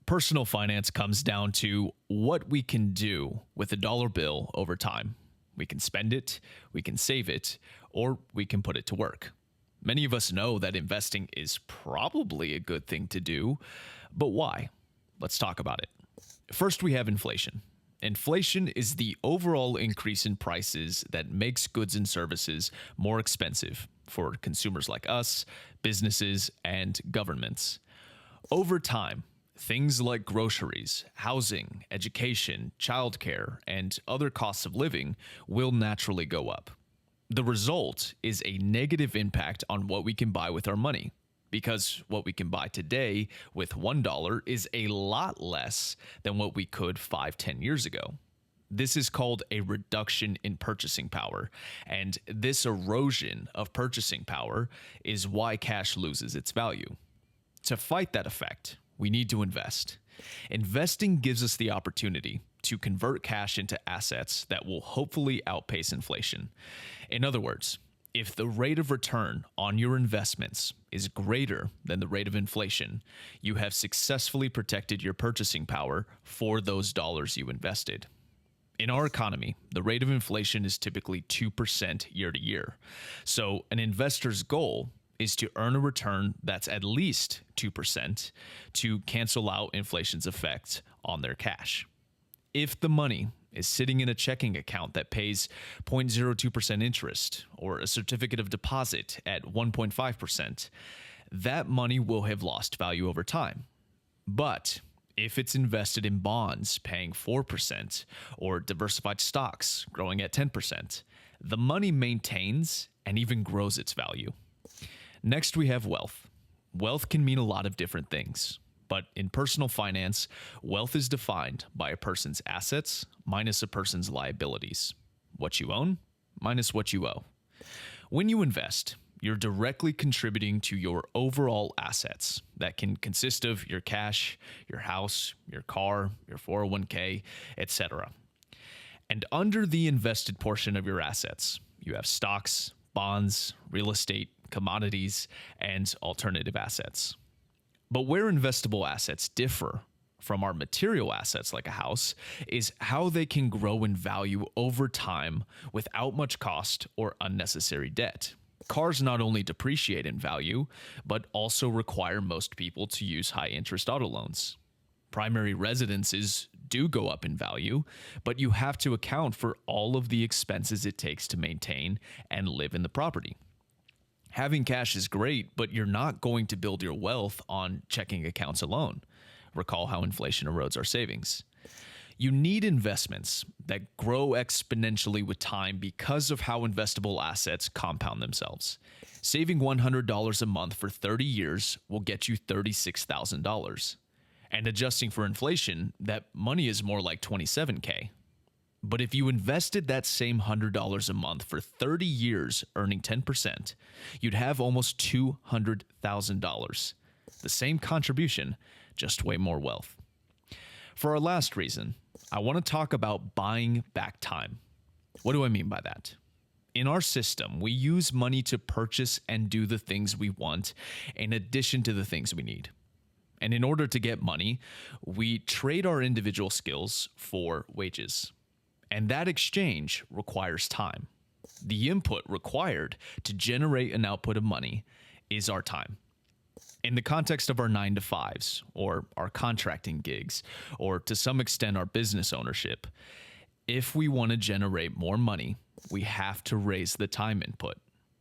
Personal finance comes down to what we can do with a dollar bill over time. We can spend it, we can save it, or we can put it to work. Many of us know that investing is probably a good thing to do, but why? Let's talk about it. First, we have inflation. Inflation is the overall increase in prices that makes goods and services more expensive for consumers like us, businesses, and governments. Over time, things like groceries, housing, education, childcare, and other costs of living will naturally go up. The result is a negative impact on what we can buy with our money, because what we can buy today with $1 is a lot less than what we could 5-10 years ago. This is called a reduction in purchasing power, and this erosion of purchasing power is why cash loses its value. To fight that effect, we need to invest. Investing gives us the opportunity to convert cash into assets that will hopefully outpace inflation. In other words, if the rate of return on your investments is greater than the rate of inflation, you have successfully protected your purchasing power for those dollars you invested. In our economy, the rate of inflation is typically 2% year to year. So an investor's goal is to earn a return that's at least 2% to cancel out inflation's effect on their cash. If the money is sitting in a checking account that pays 0.02% interest or a certificate of deposit at 1.5%, that money will have lost value over time. But if it's invested in bonds paying 4% or diversified stocks growing at 10%, the money maintains and even grows its value. Next, we have wealth. Wealth can mean a lot of different things, but in personal finance, wealth is defined by a person's assets minus a person's liabilities. What you own minus what you owe. When you invest, you're directly contributing to your overall assets that can consist of your cash, your house, your car, your 401k, etc. And under the invested portion of your assets, you have stocks, bonds, real estate, commodities, and alternative assets. But where investable assets differ from our material assets like a house is how they can grow in value over time without much cost or unnecessary debt. Cars not only depreciate in value, but also require most people to use high-interest auto loans. Primary residences do go up in value, but you have to account for all of the expenses it takes to maintain and live in the property. Having cash is great, but you're not going to build your wealth on checking accounts alone. Recall how inflation erodes our savings. You need investments that grow exponentially with time because of how investable assets compound themselves. Saving $100 a month for 30 years will get you $36,000. And adjusting for inflation, that money is more like $27K. But if you invested that same $100 a month for 30 years, earning 10%, you'd have almost $200,000. The same contribution, just way more wealth. For our last reason, I want to talk about buying back time. What do I mean by that? In our system, we use money to purchase and do the things we want in addition to the things we need. And in order to get money, we trade our individual skills for wages. And that exchange requires time. The input required to generate an output of money is our time. In the context of our 9-to-5s, or our contracting gigs, or to some extent our business ownership, if we want to generate more money, we have to raise the time input.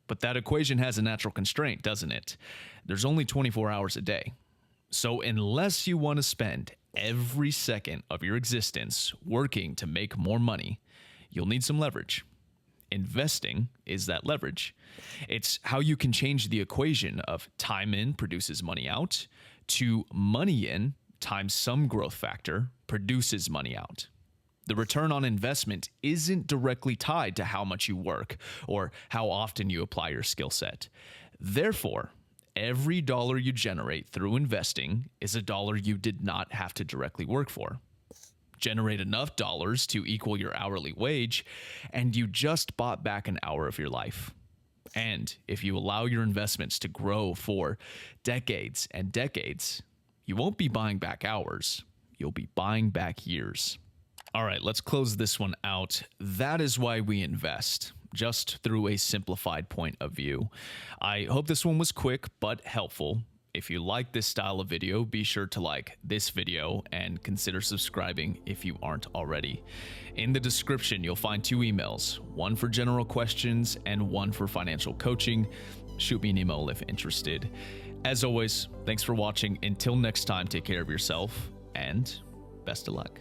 But that equation has a natural constraint, doesn't it? There's only 24 hours a day. So unless you want to spend every second of your existence working to make more money, you'll need some leverage. Investing is that leverage. It's how you can change the equation of time in produces money out to money in times some growth factor produces money out. The return on investment isn't directly tied to how much you work or how often you apply your skill set. Therefore, every dollar you generate through investing is a dollar you did not have to directly work for. Generate enough dollars to equal your hourly wage, and you just bought back an hour of your life. And if you allow your investments to grow for decades and decades, You won't be buying back hours, you'll be buying back years. All right, let's close this one out. That is why we invest, just through a simplified point of view. I hope this one was quick but helpful. If you like this style of video, be sure to like this video and consider subscribing if you aren't already. In the description, you'll find 2 emails, one for general questions and one for financial coaching. Shoot me an email if interested. As always, thanks for watching. Until next time, take care of yourself and best of luck.